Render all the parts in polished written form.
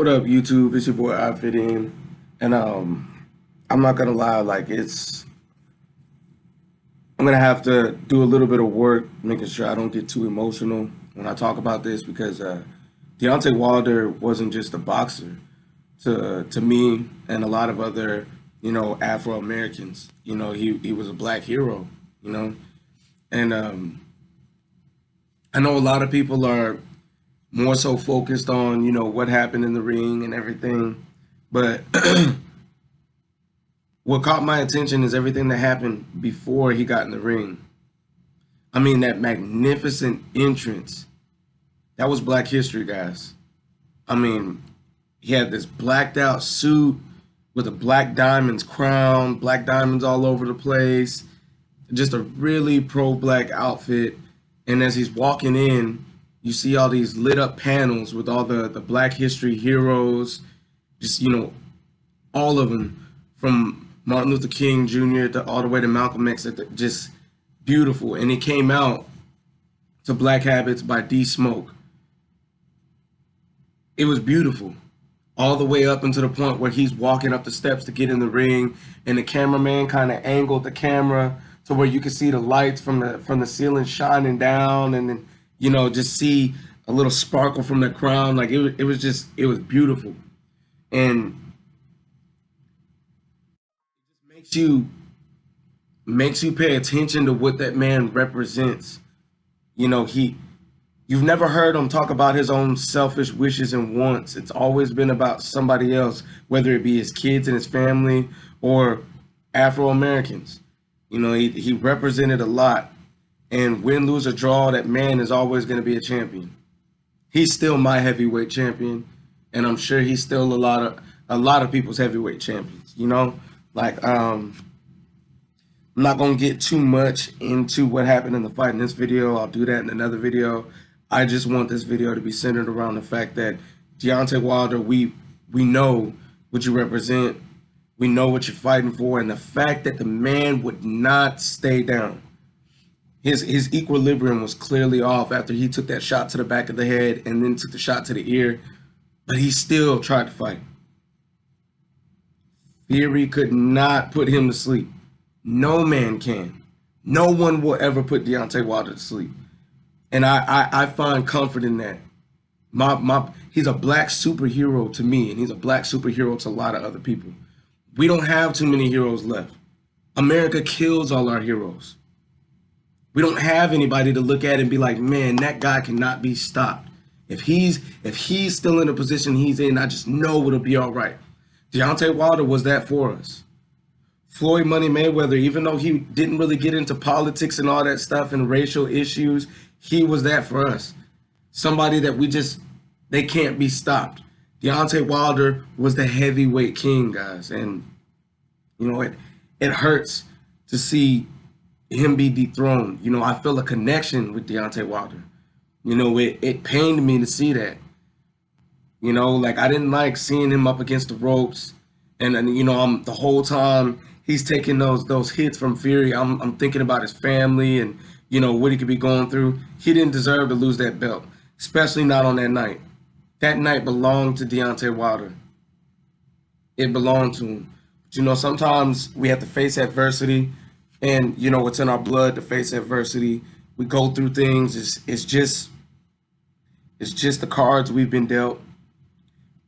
What up, YouTube? It's your boy Outfitting, and I'm not gonna lie, I'm gonna have to do a little bit of work making sure I don't get too emotional when I talk about this because Deontay Wilder wasn't just a boxer to me and a lot of other Afro Americans. He was a black hero. You know, and I know a lot of people are more so focused on what happened in the ring and everything, but what caught my attention is everything that happened before he got in the ring. I mean, that magnificent entrance. That was Black History, guys. I mean, he had this blacked out suit with a black diamonds crown, black diamonds all over the place, just a really pro-black outfit. And as he's walking in, you see all these lit up panels with all the Black History heroes, just, all of them from Martin Luther King Jr. to all the way to Malcolm X, just beautiful. And it came out to Black Habits by D Smoke. It was beautiful all the way up until the point where he's walking up the steps to get in the ring, and the cameraman kind of angled the camera to where you could see the lights from the ceiling shining down, and then just see a little sparkle from the crown. Like it was beautiful, and it just makes you pay attention to what that man represents. You've never heard him talk about his own selfish wishes and wants. It's always been about somebody else, whether it be his kids and his family or Afro Americans. He represented a lot. And win, lose, or draw, that man is always going to be a champion. He's still my heavyweight champion, and I'm sure he's still a lot of people's heavyweight champions. I'm not going to get too much into what happened in the fight in this video. I'll do that in another video. I just want this video to be centered around the fact that Deontay Wilder, we know what you represent. We know what you're fighting for, and the fact that the man would not stay down. His equilibrium was clearly off after he took that shot to the back of the head and then took the shot to the ear, but he still tried to fight. Fury could not put him to sleep. No man can. No one will ever put Deontay Wilder to sleep. And I find comfort in that. He's a black superhero to me, and he's a black superhero to a lot of other people. We don't have too many heroes left. America kills all our heroes. We don't have anybody to look at and be like, man, that guy cannot be stopped. If he's still in the position he's in, I just know it'll be all right. Deontay Wilder was that for us. Floyd Money Mayweather, even though he didn't really get into politics and all that stuff and racial issues, he was that for us. Somebody that they can't be stopped. Deontay Wilder was the heavyweight king, guys. And, it hurts to see him be dethroned. I feel a connection with Deontay Wilder. It pained me to see that. I didn't like seeing him up against the ropes, and I'm the whole time he's taking those hits from Fury. I'm thinking about his family and what he could be going through. He didn't deserve to lose that belt, especially not on that night. That night belonged to Deontay Wilder. It belonged to him. But sometimes we have to face adversity. And it's in our blood to face adversity. We go through things. It's just the cards we've been dealt.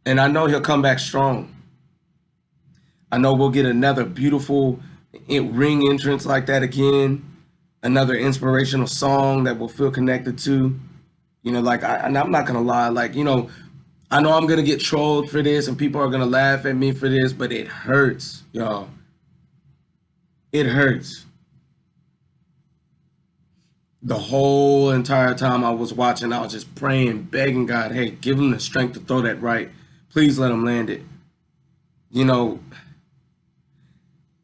And I know he'll come back strong. I know we'll get another beautiful ring entrance like that again. Another inspirational song that we'll feel connected to. And I'm not gonna lie. I know I'm gonna get trolled for this, and people are gonna laugh at me for this, but it hurts, y'all. It hurts. The whole entire time I was watching, I was just praying, begging God, hey, give him the strength to throw that right. Please let him land it.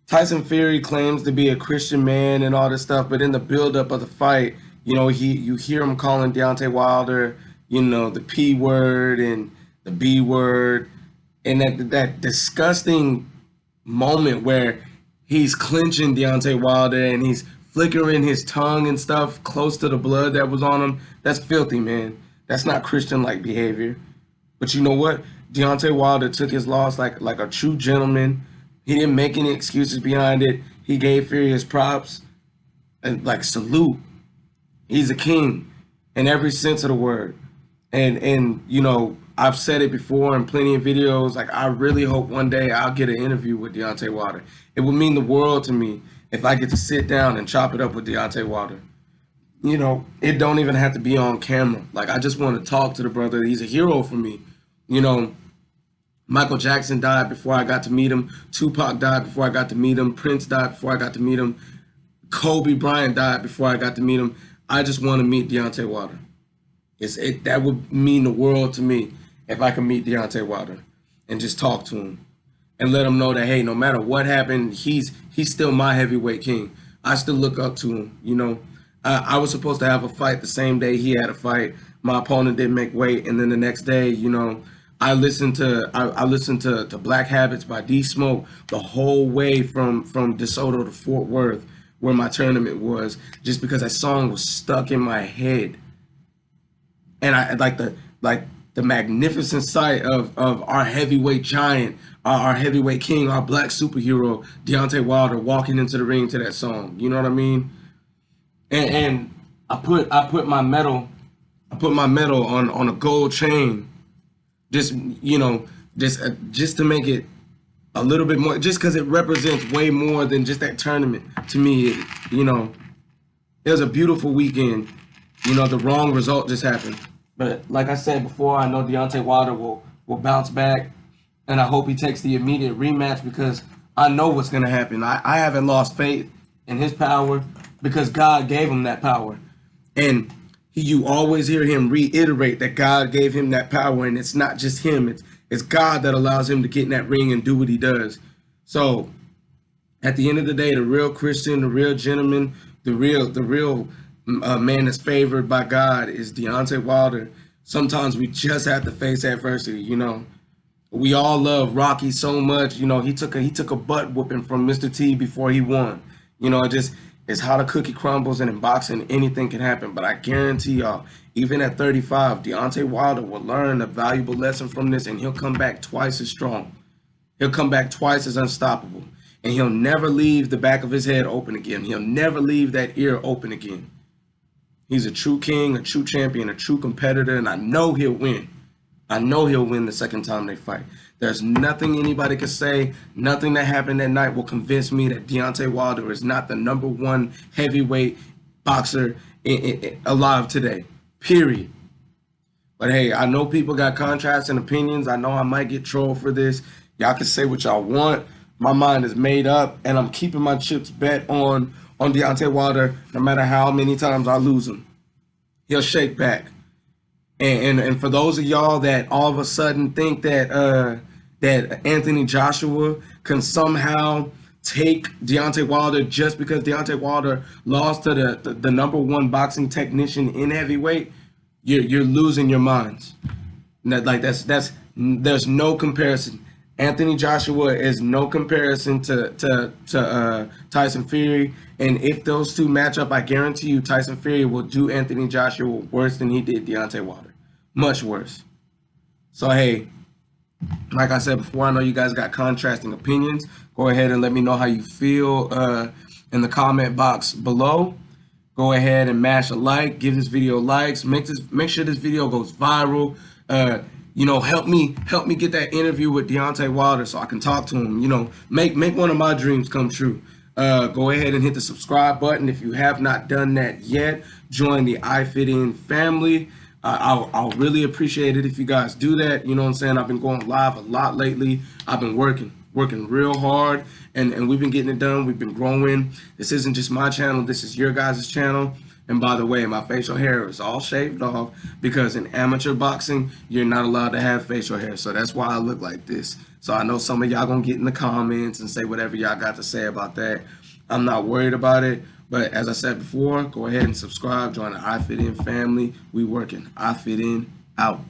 Tyson Fury claims to be a Christian man and all this stuff, but in the buildup of the fight, you hear him calling Deontay Wilder, the P word and the B word, and that disgusting moment where he's clinching Deontay Wilder and he's flickering his tongue and stuff close to the blood that was on him. That's filthy, man. That's not Christian-like behavior. But you know what? Deontay Wilder took his loss like a true gentleman. He didn't make any excuses behind it. He gave Fury his props and like salute. He's a king in every sense of the word. And you know, I've said it before in plenty of videos. Like, I really hope one day I'll get an interview with Deontay Wilder. It would mean the world to me if I get to sit down and chop it up with Deontay Wilder. You know, it don't even have to be on camera. Like, I just want to talk to the brother. He's a hero for me. You know, Michael Jackson died before I got to meet him. Tupac died before I got to meet him. Prince died before I got to meet him. Kobe Bryant died before I got to meet him. I just want to meet Deontay Wilder. That would mean the world to me if I could meet Deontay Wilder and just talk to him and let him know that, hey, no matter what happened, he's still my heavyweight king. I still look up to him. You know, I was supposed to have a fight the same day he had a fight. My opponent didn't make weight, and then the next day, you know, I listened to Black Habits by D Smoke the whole way from DeSoto to Fort Worth, where my tournament was, just because that song was stuck in my head. And I like the magnificent sight of our heavyweight giant, our heavyweight king, our black superhero, Deontay Wilder, walking into the ring to that song. You know what I mean? And I put my medal on a gold chain, just, you know, just to make it a little bit more, just because it represents way more than just that tournament to me. You know, it was a beautiful weekend. You know, the wrong result just happened. But like I said before, I know Deontay Wilder will bounce back, and I hope he takes the immediate rematch, because I know what's going to happen. I haven't lost faith in his power, because God gave him that power. And you always hear him reiterate that God gave him that power, and it's not just him. It's God that allows him to get in that ring and do what he does. So at the end of the day, the real Christian, the real gentleman, the real man that's favored by God is Deontay Wilder. Sometimes we just have to face adversity. You know, we all love Rocky so much. You know, he took a butt whooping from Mr. T before he won. You know, it's how the cookie crumbles, and in boxing, anything can happen. But I guarantee y'all, even at 35, Deontay Wilder will learn a valuable lesson from this, and he'll come back twice as strong. He'll come back twice as unstoppable. And he'll never leave the back of his head open again. He'll never leave that ear open again. He's a true king, a true champion, a true competitor, and I know he'll win. I know he'll win the second time they fight. There's nothing anybody can say, nothing that happened that night will convince me that Deontay Wilder is not the #1 heavyweight boxer alive today, period. But hey, I know people got contrasts and opinions. I know I might get trolled for this. Y'all can say what y'all want. My mind is made up, and I'm keeping my chips bet on Deontay Wilder, no matter how many times I lose him. He'll shake back. And for those of y'all that all of a sudden think that that Anthony Joshua can somehow take Deontay Wilder just because Deontay Wilder lost to the #1 boxing technician in heavyweight, you're losing your minds. There's no comparison. Anthony Joshua is no comparison to Tyson Fury. And if those two match up, I guarantee you Tyson Fury will do Anthony Joshua worse than he did Deontay Wilder. Much worse. So, hey, like I said before, I know you guys got contrasting opinions. Go ahead and let me know how you feel in the comment box below. Go ahead and mash a like. Give this video likes. Make sure this video goes viral. You know, help me get that interview with Deontay Wilder so I can talk to him. You know, make one of my dreams come true. Go ahead and hit the subscribe button if you have not done that yet. Join the I Fit In family. I'll really appreciate it if you guys do that. You know what I'm saying? I've been going live a lot lately. I've been working real hard, and we've been getting it done. We've been growing. This isn't just my channel. This is your guys' channel. And by the way, my facial hair is all shaved off because in amateur boxing, you're not allowed to have facial hair. So that's why I look like this. So I know some of y'all gonna get in the comments and say whatever y'all got to say about that. I'm not worried about it. But as I said before, go ahead and subscribe. Join the I Fit In family. We working. I Fit In out.